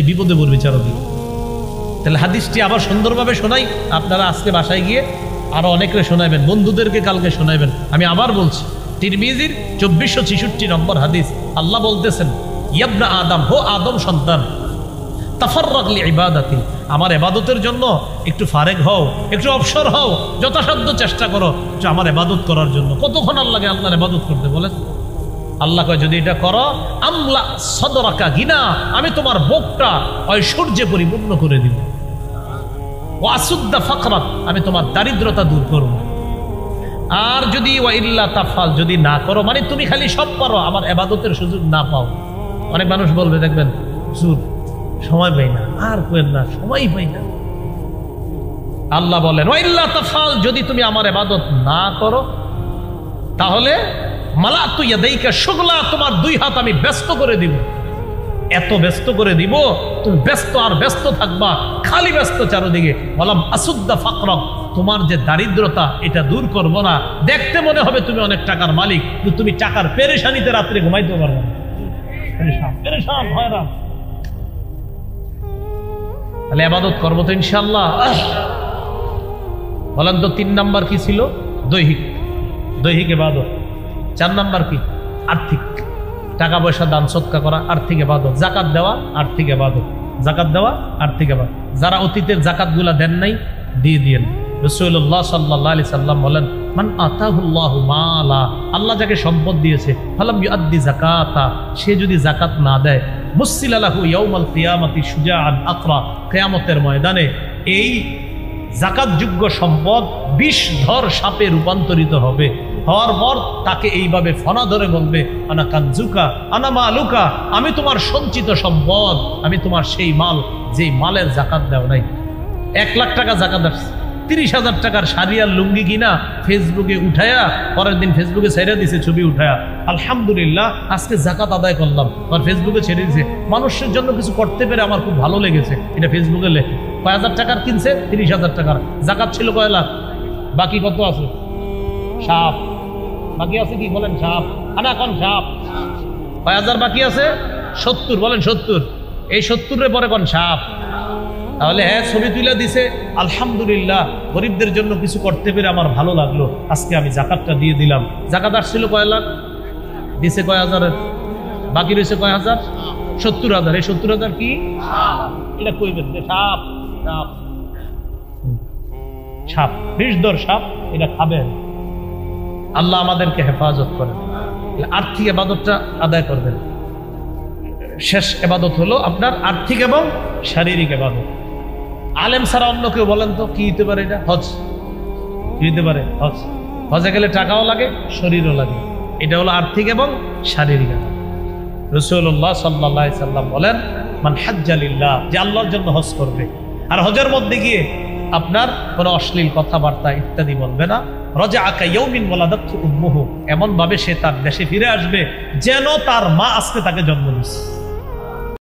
বিপদে পড়বে চারদিকে। তাহলে হাদিসটি আবার সুন্দরভাবে শোনাই, আপনারা আজকে বাসায় গিয়ে আরো অনেকে শোনাবেন, বন্ধুদেরকে কালকে শোনাবেন। আমি আবার বলছি, তিরমিজির 2466 নম্বর হাদিস। আল্লাহ বলতেছেন, ইবনা আদম, হো আদম সন্তান, তাফাররাক লিইবাদাতি, আমার ইবাদতের জন্য একটু ফারেক হও, একটু অবসর হও, যথাসাধ্য চেষ্টা করো যে আমার ইবাদত করার জন্য। কতক্ষণ আল্লাহকে আল্লাহর ইবাদত করতে বলেন? আল্লাহ কয় যদি এটা করো, আমলা সদরাকা গিনা, আমি তোমার বুকটা ঐশ্বর্যে পরিপূর্ণ করে দিব। ওয়াসুদ্দা ফাকরাক, আমি তোমার দারিদ্রতা দূর করব। আর যদি ওয়াইল্লা তাফাল, যদি না করো, মানে তুমি খালি সব পারো, আমার ইবাদতের সুযোগ না পাও। অনেক মানুষ বলবে, দেখবেন হুজুর সময় পাই না, আর কইেন না, সময় পাই না। আল্লাহ বলেন ওয়াইল্লা তাফাল, যদি তুমি আমার ইবাদত না করো, তাহলে মালাতু ইয়াদাইকা শুগলা, তোমার দুই হাত আমি ব্যস্ত করে দিব। এত ব্যস্ত করে দিব, তুমি ব্যস্ত আর ব্যস্ত থাকবা, খালি ব্যস্ত চারদিকে। বললাম আসুদ্দা ফাকরাক, তোমার যে দারিদ্রতা এটা দূর করবো না। দেখতে মনে হবে তুমি অনেক টাকার মালিক, কিন্তু তুমি টাকার পেরেশানিতে রাত্রে ঘুমাইতে পারবে না, পেরেশান হয়রান। তাহলে ইবাদত করবো তো ইনশাআল্লাহ। বলেন তো 3 নাম্বার কি ছিল? দৈহিক ইবাদত। 4 নাম্বার কি? আর্থিক, টাকা পয়সা দান সদকা করা, আর্থিক ইবাদত। যাকাত দেওয়া, আর্থিক ইবাদত। যাকাত দেওয়া, আর্থিক ইবাদত। যারা অতীতের যাকাতগুলা দেন নাই, দিয়ে দিয়েন। রাসূলুল্লাহ সাল্লাল্লাহু আলাইহি সাল্লাম বলেন, মান আতাহুল্লাহু মালা, আল্লাহ যাকে সম্পদ দিয়েছে, ফালাম ইউআদ্দি যাকাতা, সে যদি যাকাত না দেয়, মুসিলা লাহু ইয়াউমাল কিয়ামাতি শুজাআন আকরা, কিয়ামতের ময়দানে এই যাকাতযোগ্য সম্পদ বিষধর সাপে রূপান্তরিত হবে। হওয়ার পর তাকে এইভাবে ফনা ধরে বলবে, আনা কানজুকা আনা মালুকা, আমি তোমার সঞ্চিত সম্পদ, আমি তোমার সেই মাল, যেই মালের যাকাত দেও নাই। 1 লাখ টাকা যাকাত আসছে, 30,000 টাকার শাড়ি আর লুঙ্গি কিনা ফেসবুকে উঠায়া, পরের দিন ফেসবুকে ছেড়ে দিছে ছবি উঠায়া, আলহামদুলিল্লাহ আজকে যাকাত আদায় করলাম, আর ফেসবুকে ছেড়ে দিছে। মানুষের জন্য কিছু করতে পেরে আমার খুব ভালো লেগেছে, এটা ফেসবুকে লেখে। কয় হাজার টাকার কিনছে? 30,000 টাকার। যাকাত ছিল কয় লাখ? বাকি কত আছে? সাপ বাকি আছে। কি বলেন? সাপ আনা কোন সাপ? কয় হাজার বাকি আছে? 70। বলেন 70। এই 70-এর পরে কোন সাপ? তাহলে হ্যাঁ, ছবি তুলে দিছে, আলহামদুলিল্লাহ গরিবদের জন্য কিছু করতে পেরে আমার ভালো লাগলো, আজকে আমি যাকাতটা দিয়ে দিলাম। যাকাত আসছিল কয় লাখ, দিছে কয় হাজারের, বাকি রয়েছে কয় হাজার? 70,000। এই 70,000 কি? এটা কইবেন যে সাপ, সাপ, সাপ, বিষধর সাপ, এটা খাবেন। আল্লাহ আমাদেরকে হেফাজত করেন। আর্থিক ইবাদতটা আদায় করবেন। শেষ ইবাদত হলো আপনার আর্থিক এবং শারীরিক ইবাদত। আলেম ছাড়া অন্য কেউ বলেন তো কি হতে পারে? এটা হজ। কি হতে পারে? হজ। হজে গেলে টাকাও লাগে, শরীরও লাগে। এটা হলো আর্থিক এবং শারীরিক। রাসূলুল্লাহ সাল্লাল্লাহু আলাইহি সাল্লাম বলেন, মান হাজ্জা লিল্লাহ, যে আল্লাহর জন্য হজ করবে, আর হজের মধ্যে গিয়ে আপনার কোনো অশ্লীল কথাবার্তা ইত্যাদি বলবে না, রাজাআ কায়াউমিন ওয়ালাদাতহু উম্মুহু, এমন ভাবে সে তার দেশে ফিরে আসবে যেন তার মা আজকে তাকে জন্ম দিয়েছে।